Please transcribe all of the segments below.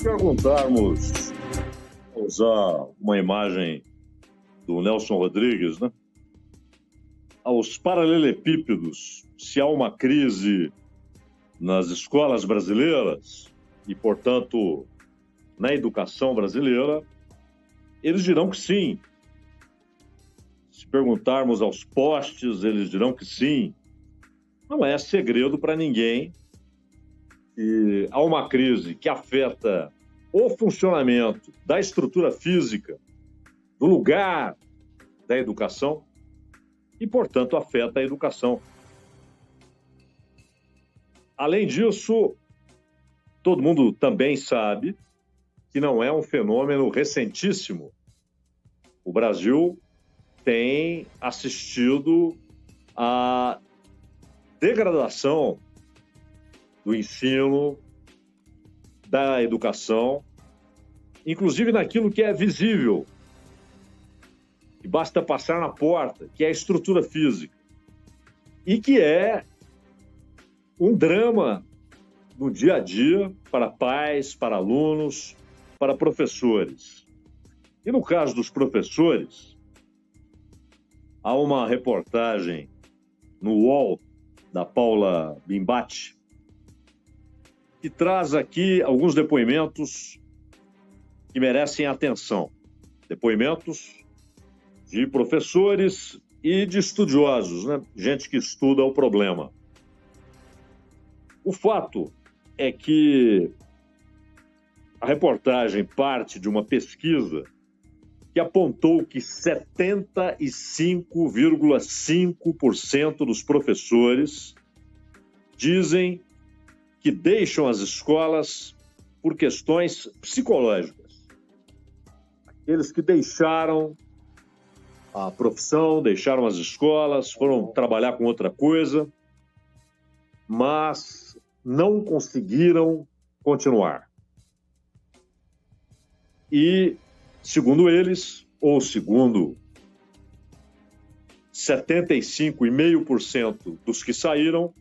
perguntarmos, usar uma imagem do Nelson Rodrigues, né? Aos paralelepípedos, se há uma crise nas escolas brasileiras e, portanto, na educação brasileira, eles dirão que sim. Se perguntarmos aos postes, eles dirão que sim. Não é segredo para ninguém que há uma crise que afeta o funcionamento da estrutura física, do lugar da educação e, portanto, afeta a educação. Além disso, todo mundo também sabe que não é um fenômeno recentíssimo. O Brasil tem assistido à degradação do ensino, da educação, inclusive naquilo que é visível, que basta passar na porta, que é a estrutura física, e que é um drama no dia a dia para pais, para alunos, para professores. E no caso dos professores, há uma reportagem no UOL, da Paula Bimbatti, que traz aqui alguns depoimentos que merecem atenção. Depoimentos de professores e de estudiosos, né? Gente que estuda o problema. O fato é que a reportagem parte de uma pesquisa que apontou que 75,5% dos professores dizem que deixam as escolas por questões psicológicas. Aqueles que deixaram a profissão, deixaram as escolas, foram trabalhar com outra coisa, mas não conseguiram continuar. E, segundo eles, ou segundo 75,5% dos que saíram,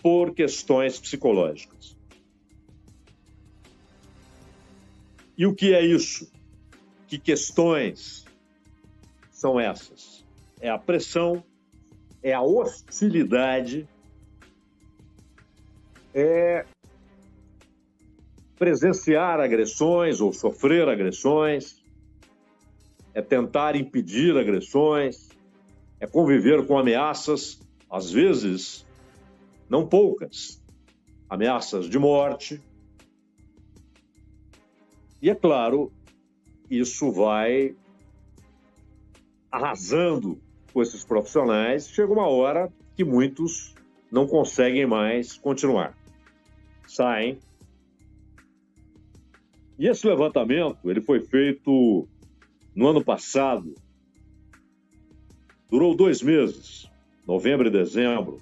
por questões psicológicas. E o que é isso? Que questões são essas? É a pressão, é a hostilidade, é presenciar agressões ou sofrer agressões, é tentar impedir agressões, é conviver com ameaças, às vezes não poucas, ameaças de morte. E, é claro, isso vai arrasando com esses profissionais. Chega uma hora que muitos não conseguem mais continuar. Saem. E esse levantamento ele foi feito no ano passado. Durou 2 meses, novembro e dezembro.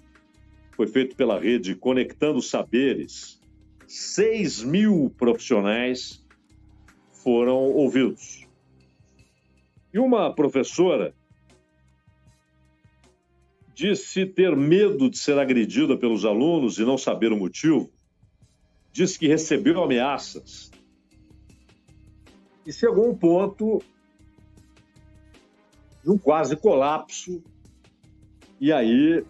Foi feito pela rede Conectando Saberes. 6.000 profissionais foram ouvidos. E uma professora disse ter medo de ser agredida pelos alunos e não saber o motivo. Disse que recebeu ameaças. E chegou a um ponto de um quase colapso. E aí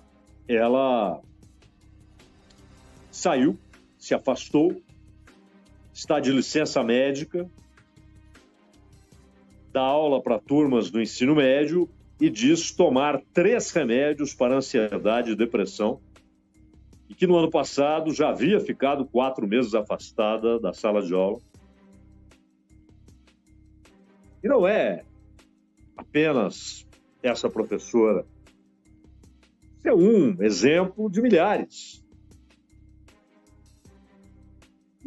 ela saiu, se afastou, está de licença médica, dá aula para turmas do ensino médio e diz tomar 3 remédios para ansiedade e depressão e que no ano passado já havia ficado 4 meses afastada da sala de aula. E não é apenas essa professora. Isso é um exemplo de milhares.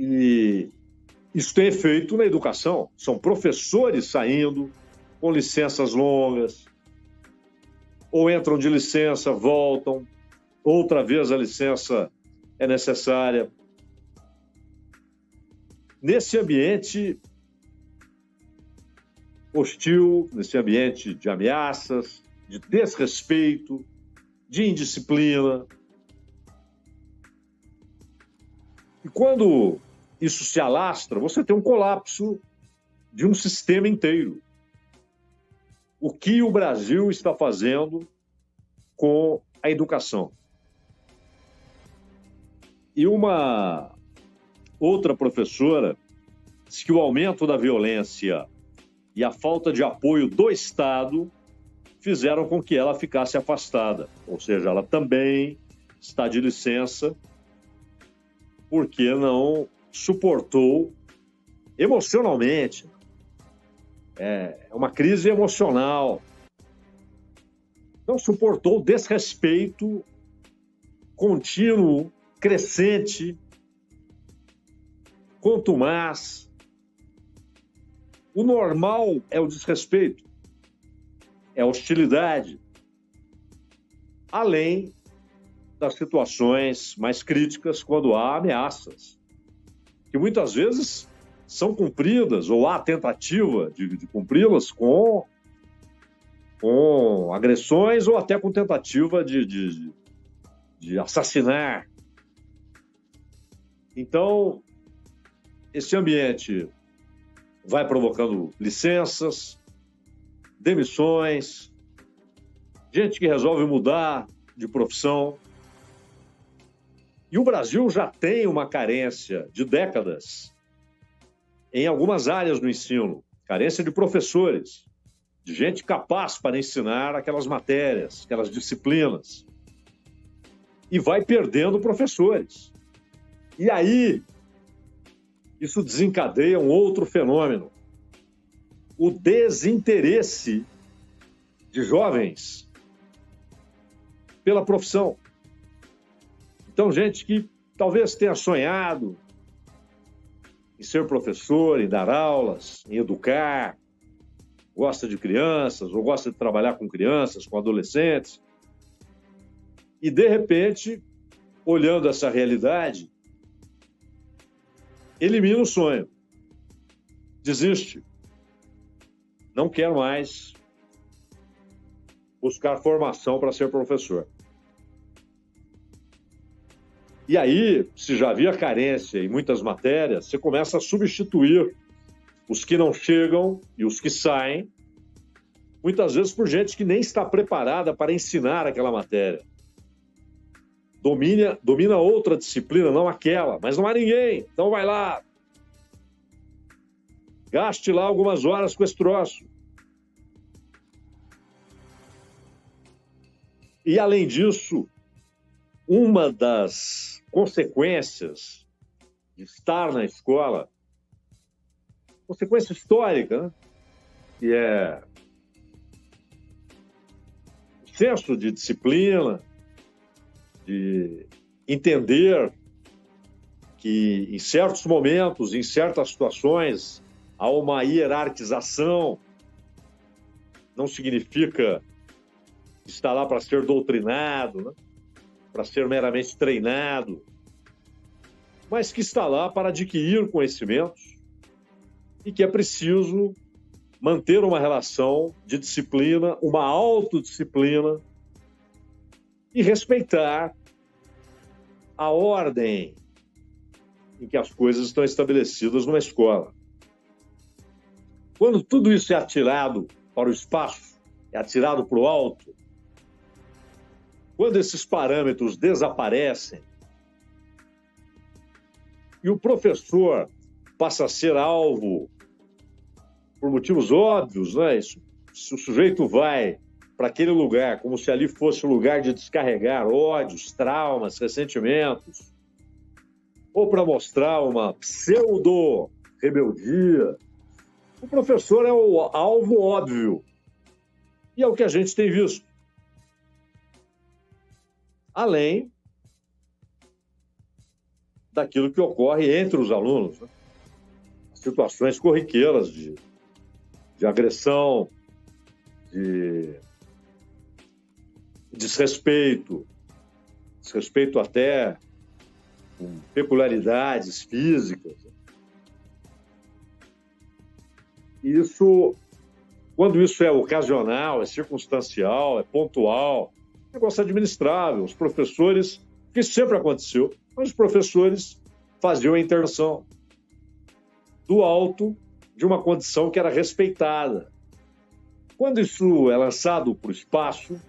E isso tem efeito na educação. São professores saindo com licenças longas, ou entram de licença, voltam, outra vez a licença é necessária. Nesse ambiente hostil, nesse ambiente de ameaças, de desrespeito, de indisciplina. E quando isso se alastra, você tem um colapso de um sistema inteiro. O que o Brasil está fazendo com a educação? E uma outra professora disse que o aumento da violência e a falta de apoio do Estado fizeram com que ela ficasse afastada. Ou seja, ela também está de licença porque não suportou emocionalmente. É uma crise emocional. Não suportou o desrespeito contínuo, crescente, contumaz. O normal é o desrespeito, é a hostilidade, além das situações mais críticas quando há ameaças, que muitas vezes são cumpridas ou há tentativa de cumpri-las com agressões ou até com tentativa de assassinar. Então, esse ambiente vai provocando licenças, demissões, gente que resolve mudar de profissão. E o Brasil já tem uma carência de décadas em algumas áreas do ensino, carência de professores, de gente capaz para ensinar aquelas matérias, aquelas disciplinas. E vai perdendo professores. E aí, isso desencadeia um outro fenômeno, o desinteresse de jovens pela profissão. Então, gente que talvez tenha sonhado em ser professor, em dar aulas, em educar, gosta de crianças ou gosta de trabalhar com crianças, com adolescentes, e, de repente, olhando essa realidade, elimina o sonho, desiste, não quer mais buscar formação para ser professor. E aí, se já havia carência em muitas matérias, você começa a substituir os que não chegam e os que saem, muitas vezes por gente que nem está preparada para ensinar aquela matéria. Domina outra disciplina, não aquela, mas não há ninguém, então vai lá. Gaste lá algumas horas com esse troço. E, além disso, uma das consequências de estar na escola, consequência histórica, né? Que é o senso de disciplina, de entender que em certos momentos, em certas situações, há uma hierarquização, não significa estar lá para ser doutrinado, né? Para ser meramente treinado, mas que está lá para adquirir conhecimentos e que é preciso manter uma relação de disciplina, uma autodisciplina e respeitar a ordem em que as coisas estão estabelecidas numa escola. Quando tudo isso é atirado para o espaço, é atirado para o alto, quando esses parâmetros desaparecem e o professor passa a ser alvo por motivos óbvios, né? Se o sujeito vai para aquele lugar como se ali fosse um lugar de descarregar ódios, traumas, ressentimentos, ou para mostrar uma pseudo-rebeldia, o professor é o alvo óbvio. E é o que a gente tem visto. Além daquilo que ocorre entre os alunos, né? Situações corriqueiras de agressão, de desrespeito até com peculiaridades físicas. Quando isso é ocasional, é circunstancial, é pontual, é um negócio administrável. Os professores, que sempre aconteceu, mas os professores faziam a intervenção. do alto de uma condição que era respeitada. Quando isso é lançado para o espaço,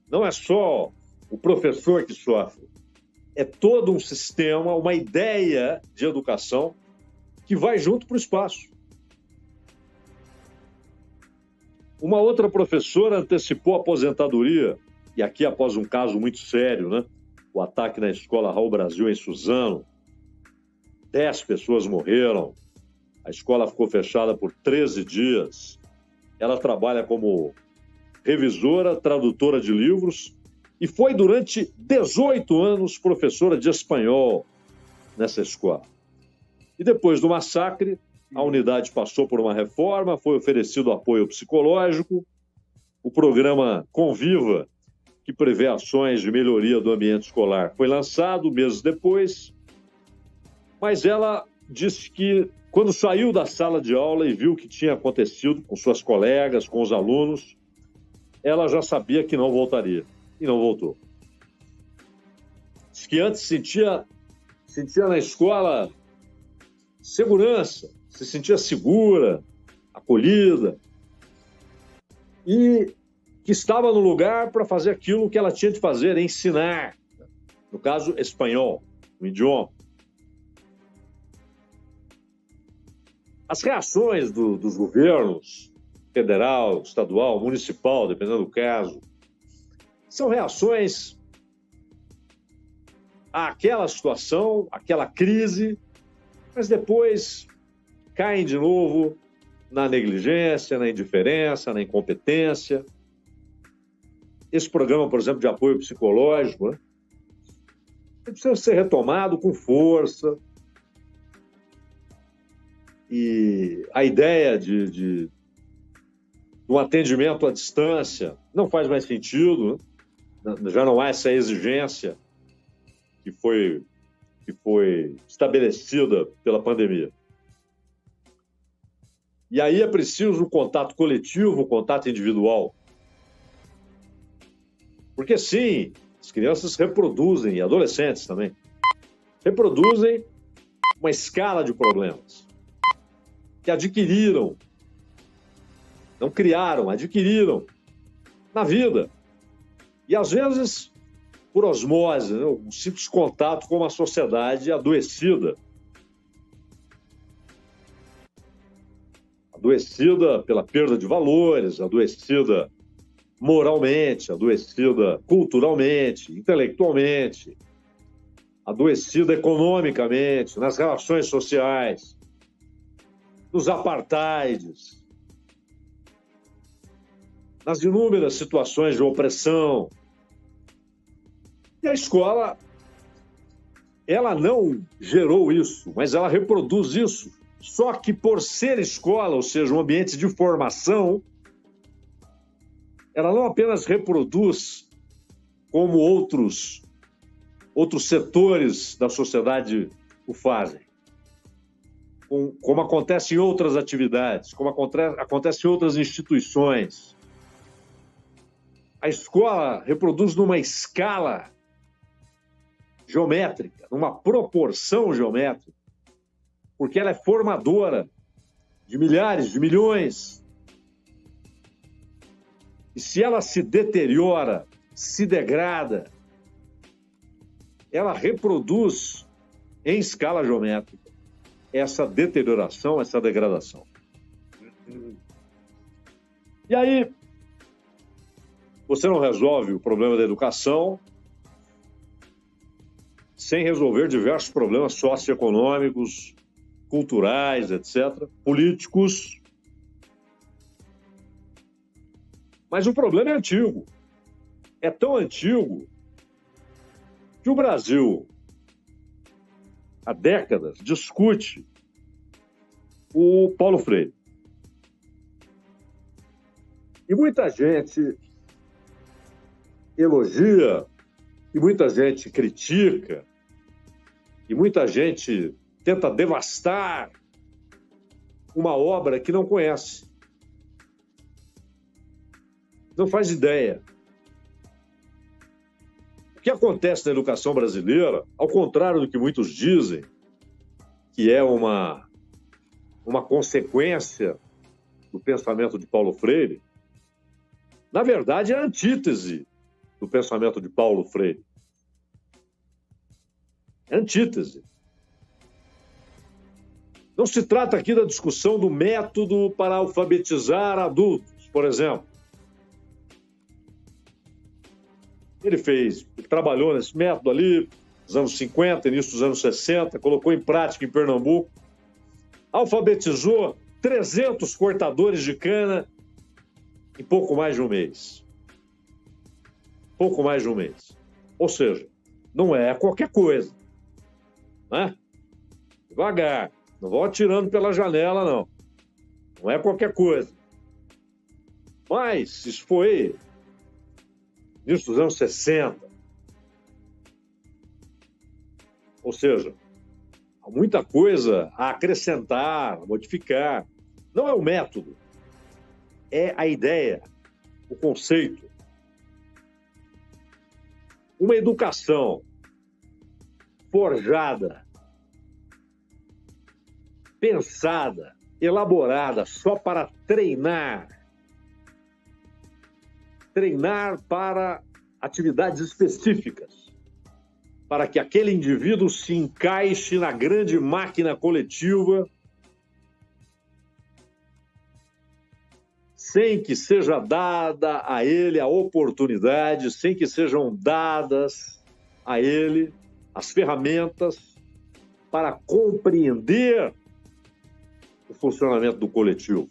não é só o professor que sofre, é todo um sistema, uma ideia de educação que vai junto para o espaço. Uma outra professora antecipou a aposentadoria, e aqui após um caso muito sério, né? O ataque na escola Raul Brasil em Suzano. 10 pessoas morreram, a escola ficou fechada por 13 dias. Ela trabalha como revisora, tradutora de livros e foi durante 18 anos professora de espanhol nessa escola. E depois do massacre, a unidade passou por uma reforma, foi oferecido apoio psicológico, o programa Conviva, que prevê ações de melhoria do ambiente escolar, foi lançado meses depois, mas ela disse que quando saiu da sala de aula e viu o que tinha acontecido com suas colegas, com os alunos, ela já sabia que não voltaria, e não voltou. Diz que antes sentia na escola segurança, se sentia segura, acolhida, e que estava no lugar para fazer aquilo que ela tinha de fazer, ensinar, no caso, espanhol, o idioma. As reações dos governos, federal, estadual, municipal, dependendo do caso, são reações àquela situação, àquela crise, mas depois caem de novo na negligência, na indiferença, na incompetência. Esse programa, por exemplo, de apoio psicológico, né, precisa ser retomado com força. E a ideia de um atendimento à distância não faz mais sentido, né? Já não há essa exigência que foi estabelecida pela pandemia. E aí é preciso o contato coletivo, o contato individual. Porque sim, as crianças reproduzem, e adolescentes também, reproduzem uma escala de problemas que adquiriram, não criaram, adquiriram na vida. E às vezes por osmose, né? Um simples contato com uma sociedade adoecida. Adoecida pela perda de valores, adoecida moralmente, adoecida culturalmente, intelectualmente, adoecida economicamente, nas relações sociais, nos apartheids, nas inúmeras situações de opressão. E a escola, ela não gerou isso, mas ela reproduz isso. Só que por ser escola, ou seja, um ambiente de formação, ela não apenas reproduz como outros setores da sociedade o fazem, como acontece em outras atividades, como acontece em outras instituições. A escola reproduz numa escala geométrica, numa proporção geométrica, porque ela é formadora de milhares, de milhões. E se ela se deteriora, se degrada, ela reproduz em escala geométrica essa deterioração, essa degradação. E aí, você não resolve o problema da educação sem resolver diversos problemas socioeconômicos, culturais, etc., políticos. Mas o problema é antigo. É tão antigo que o Brasil, há décadas, discute o Paulo Freire. E muita gente elogia, e muita gente critica, e muita gente tenta devastar uma obra que não conhece. Não faz ideia. O que acontece na educação brasileira, ao contrário do que muitos dizem, que é uma consequência do pensamento de Paulo Freire, na verdade é a antítese do pensamento de Paulo Freire. É antítese. Não se trata aqui da discussão do método para alfabetizar adultos, por exemplo. Ele trabalhou nesse método ali, nos anos 50, início dos anos 60, colocou em prática em Pernambuco, alfabetizou 300 cortadores de cana em pouco mais de um mês. Pouco mais de um mês. Ou seja, não é qualquer coisa. Né? Devagar. Não vão atirando pela janela, não. Não é qualquer coisa. Mas isso foi início dos anos 60. Ou seja, há muita coisa a acrescentar, a modificar. Não é o método, é a ideia, o conceito. Uma educação forjada, pensada, elaborada só para treinar para atividades específicas, para que aquele indivíduo se encaixe na grande máquina coletiva, sem que seja dada a ele a oportunidade, sem que sejam dadas a ele as ferramentas para compreender o funcionamento do coletivo.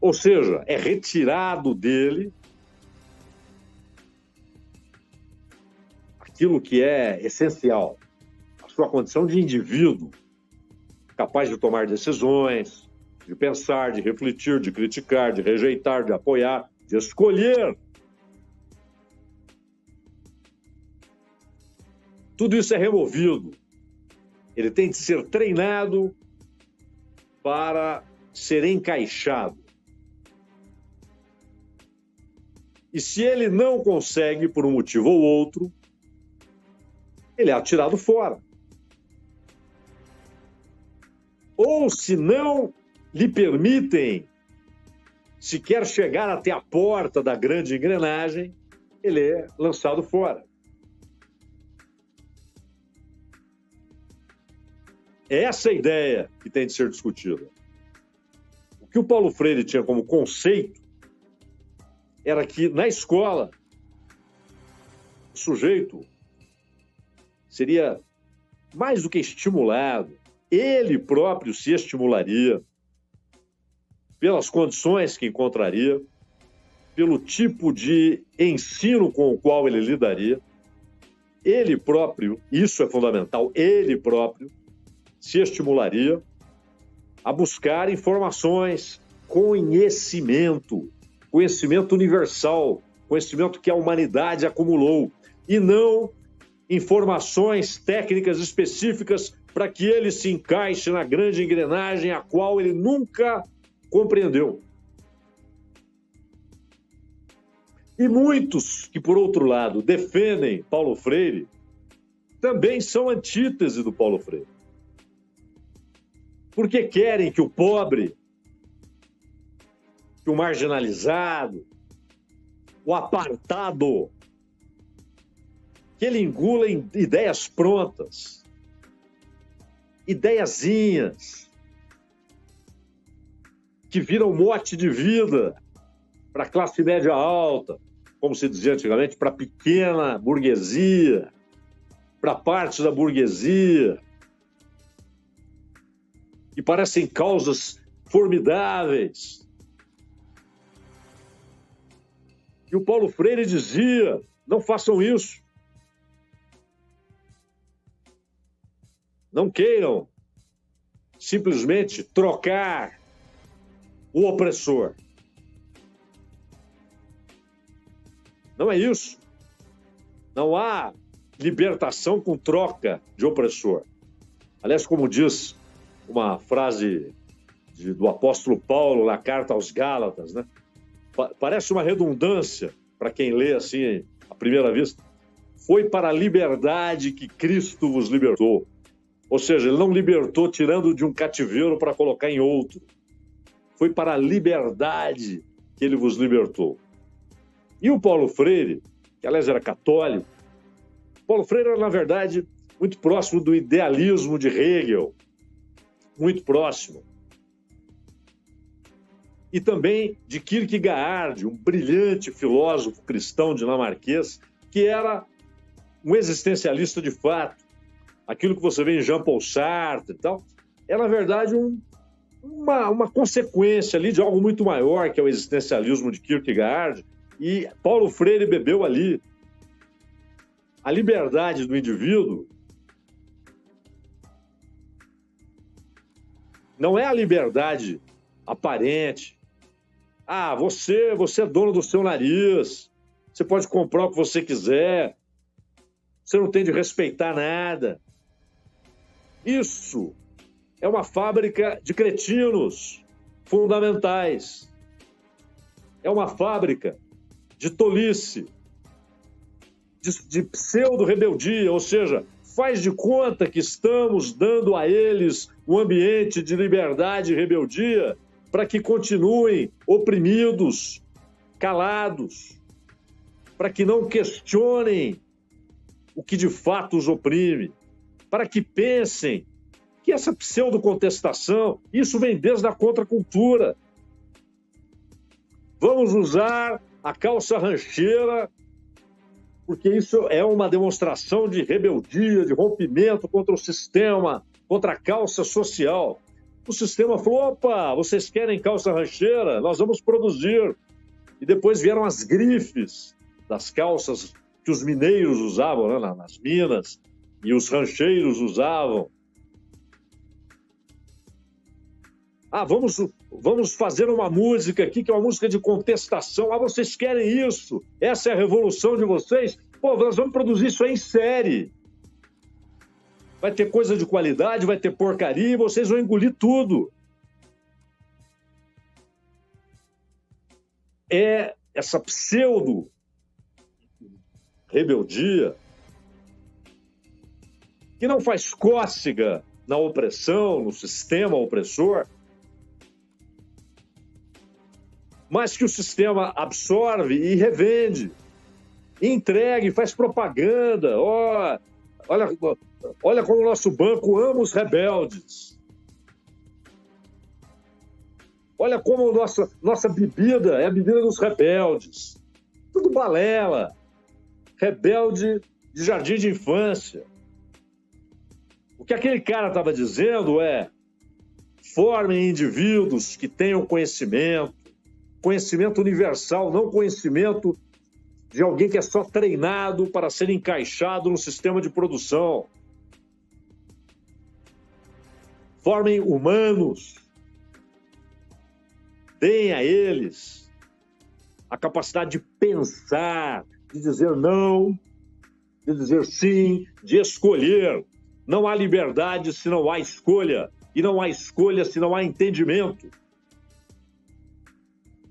Ou seja, é retirado dele aquilo que é essencial, a sua condição de indivíduo, capaz de tomar decisões, de pensar, de refletir, de criticar, de rejeitar, de apoiar, de escolher. Tudo isso é removido. Ele tem de ser treinado para ser encaixado. E se ele não consegue, por um motivo ou outro, ele é atirado fora. Ou se não lhe permitem sequer chegar até a porta da grande engrenagem, ele é lançado fora. É essa a ideia que tem de ser discutida. O que o Paulo Freire tinha como conceito era que, na escola, o sujeito seria mais do que estimulado, ele próprio se estimularia pelas condições que encontraria, pelo tipo de ensino com o qual ele lidaria. Ele próprio, isso é fundamental, ele próprio se estimularia a buscar informações, conhecimento universal, conhecimento que a humanidade acumulou, e não informações técnicas específicas para que ele se encaixe na grande engrenagem a qual ele nunca compreendeu. E muitos que, por outro lado, defendem Paulo Freire, também são antítese do Paulo Freire. Porque querem que o pobre, que o marginalizado, o apartado, que ele engula em ideias prontas, ideiazinhas, que viram mote de vida para a classe média alta, como se dizia antigamente, para a pequena burguesia, para parte da burguesia, que parecem causas formidáveis. E o Paulo Freire dizia: não façam isso. Não queiram simplesmente trocar o opressor. Não é isso. Não há libertação com troca de opressor. Aliás, como diz uma frase do apóstolo Paulo na carta aos Gálatas, né? Parece uma redundância para quem lê assim à primeira vista. Foi para a liberdade que Cristo vos libertou. Ou seja, ele não libertou tirando de um cativeiro para colocar em outro. Foi para a liberdade que ele vos libertou. E o Paulo Freire, que aliás era católico, Paulo Freire era, na verdade, muito próximo do idealismo de Hegel, muito próximo. E também de Kierkegaard, um brilhante filósofo cristão dinamarquês, que era um existencialista de fato. Aquilo que você vê em Jean-Paul Sartre e tal, é, na verdade, uma consequência ali de algo muito maior, que é o existencialismo de Kierkegaard, e Paulo Freire bebeu ali. A liberdade do indivíduo não é a liberdade aparente. Ah, você é dono do seu nariz, você pode comprar o que você quiser, você não tem de respeitar nada. Isso é uma fábrica de cretinos fundamentais. É uma fábrica de tolice, de pseudo-rebeldia, ou seja, faz de conta que estamos dando a eles um ambiente de liberdade e rebeldia para que continuem oprimidos, calados, para que não questionem o que de fato os oprime, para que pensem que essa pseudo-contestação, isso vem desde a contracultura. Vamos usar a calça rancheira, porque isso é uma demonstração de rebeldia, de rompimento contra o sistema, contra a calça social. O sistema falou, opa, vocês querem calça rancheira? Nós vamos produzir. E depois vieram as grifes das calças que os mineiros usavam, né, nas minas, e os rancheiros usavam. Ah, vamos fazer uma música aqui, que é uma música de contestação. Ah, vocês querem isso? Essa é a revolução de vocês? Pô, nós vamos produzir isso aí em série. Vai ter coisa de qualidade, vai ter porcaria, e vocês vão engolir tudo. É essa pseudo-rebeldia que não faz cócega na opressão, no sistema opressor, mas que o sistema absorve e revende, e entrega e faz propaganda. Olha como o nosso banco ama os rebeldes. Olha como nossa bebida é a bebida dos rebeldes. Tudo balela. Rebelde de jardim de infância. O que aquele cara estava dizendo é: formem indivíduos que tenham conhecimento universal, não conhecimento de alguém que é só treinado para ser encaixado no sistema de produção. Formem humanos. Deem a eles a capacidade de pensar, de dizer não, de dizer sim, de escolher. Não há liberdade se não há escolha. E não há escolha se não há entendimento.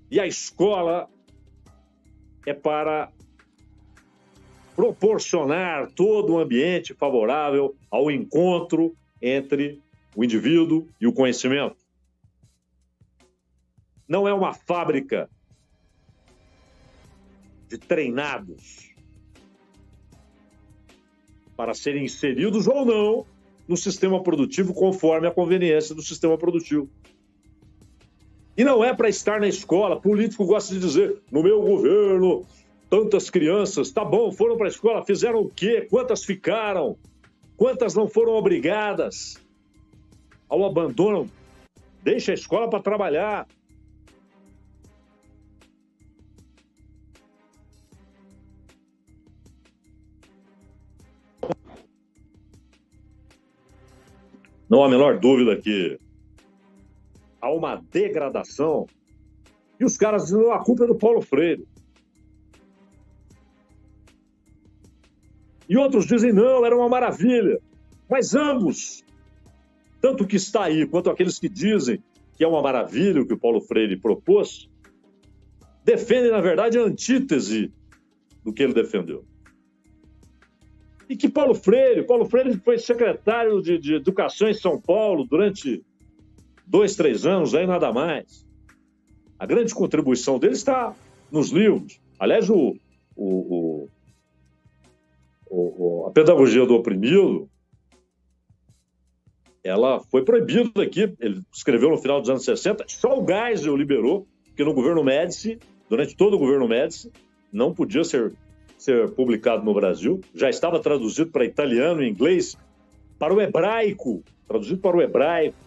E a escola é para proporcionar todo um ambiente favorável ao encontro entre o indivíduo e o conhecimento. Não é uma fábrica de treinados para serem inseridos ou não no sistema produtivo conforme a conveniência do sistema produtivo. E não é para estar na escola. Político gosta de dizer, no meu governo, tantas crianças, tá bom, foram para a escola, fizeram o quê? Quantas ficaram? Quantas não foram obrigadas ao abandono? Deixa a escola para trabalhar. Não há a menor dúvida que há uma degradação. E os caras dizem, a culpa é do Paulo Freire. E outros dizem, não, era uma maravilha. Mas ambos, tanto o que está aí, quanto aqueles que dizem que é uma maravilha o que o Paulo Freire propôs, defendem, na verdade, a antítese do que ele defendeu. E que Paulo Freire foi secretário de Educação em São Paulo durante 2, 3 anos, aí nada mais. A grande contribuição dele está nos livros. Aliás, a pedagogia do oprimido, ela foi proibida aqui. Ele escreveu no final dos anos 60, só o Geisel liberou, porque no governo Médici, durante todo o governo Médici, não podia ser publicado no Brasil. Já estava traduzido para italiano e inglês, para o hebraico, traduzido para o hebraico.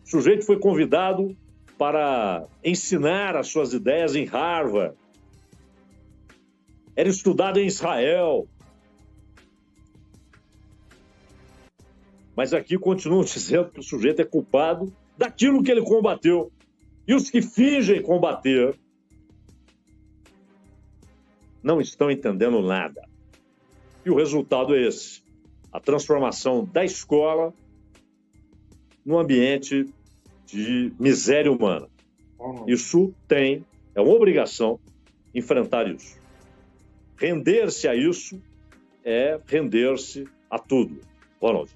O sujeito foi convidado para ensinar as suas ideias em Harvard. Era estudado em Israel. Mas aqui continuam dizendo que o sujeito é culpado daquilo que ele combateu. E os que fingem combater não estão entendendo nada. E o resultado é esse: a transformação da escola num ambiente de miséria humana. Isso é uma obrigação enfrentar isso. Render-se a isso é render-se a tudo. Ronald.